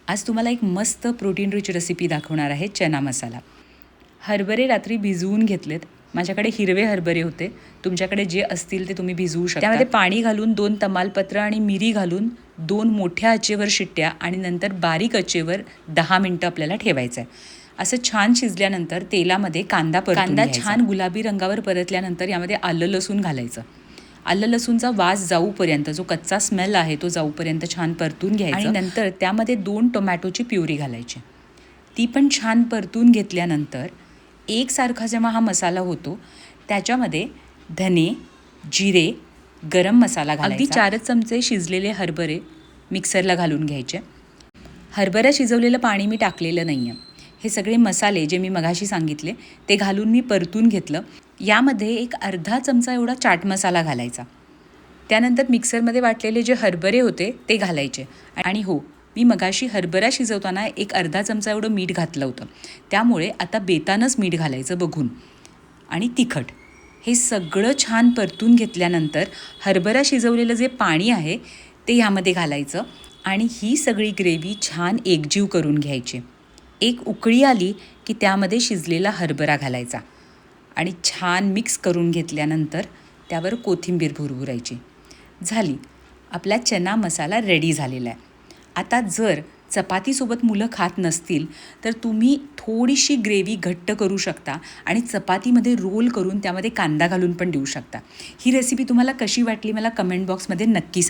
आज तुम्हाला एक मस्त प्रोटीन रिच रेसिपी दाखवणार आहे, चना मसाला. हरभरे रात्री भिजवून घेतलेत. माझ्याकडे हिरवे हरभरे होते. तुमच्याकडे जे असतील ते तुम्ही भिजवू शकता. त्यामध्ये पाणी घालून 2 तमालपत्र आणि मिरी घालून 2 मोठ्या आचेवर शिट्ट्या आणि नंतर बारीक आचेवर 10 मिनिटं आपल्याला ठेवायचं आहे. असं छान शिजल्यानंतर तेलामध्ये कांदा छान गुलाबी रंगावर परतल्यानंतर यामध्ये आलं लसूण घालायचं. आलं लसूणचा वास जाऊपर्यंत, जो कच्चा स्मेल आहे तो जाऊपर्यंत छान परतून घ्यायचं आणि नंतर त्यामध्ये 2 टोमॅटोची प्युरी घालायची. ती पण छान परतून घेतल्यानंतर एकसारखा जेव्हा हा मसाला होतो त्याच्यामध्ये धने, जिरे, गरम मसाला घालायचा. अगदी 4 चमचे शिजलेले हरभरे मिक्सरला घालून घ्यायचे. हरभरा शिजवलेलं पाणी मी टाकलेलं नाही आहे. हे सगळे मसाले जे मी मगाशी सांगितले ते घालून मी परतून घेतलं. यामध्ये एक अर्धा चमचा एवढा चाट मसाला घालायचा. त्यानंतर मिक्सरमध्ये वाटलेले जे हरभरे होते ते घालायचे. आणि हो, मी मगाशी हरभरा शिजवताना एक अर्धा चमचा एवढं मीठ घातलं होतं. त्यामुळे आता बेतानंच मीठ घालायचं बघून. आणि तिखट. हे सगळं छान परतून घेतल्यानंतर हरभरा शिजवलेलं जे पाणी आहे ते ह्यामध्ये घालायचं आणि ही सगळी ग्रेव्ही छान एकजीव करून घ्यायची. एक उकळी आली की त्यामध्ये शिजलेला हरभरा घालायचा आणि छान मिक्स करून घेतल्यानंतर त्यावर कोथिंबीर भुरभुरायची. झाली. आपला चना मसाला रेडी झालेला आहे. आता जर चपातीसोबत मुलं खात नसतील तर तुम्ही थोडीशी ग्रेव्ही घट्ट करू शकता आणि चपातीमध्ये रोल करून त्यामध्ये कांदा घालून पण देऊ शकता. ही रेसिपी तुम्हाला कशी वाटली मला कमेंट बॉक्समध्ये नक्की सांगा.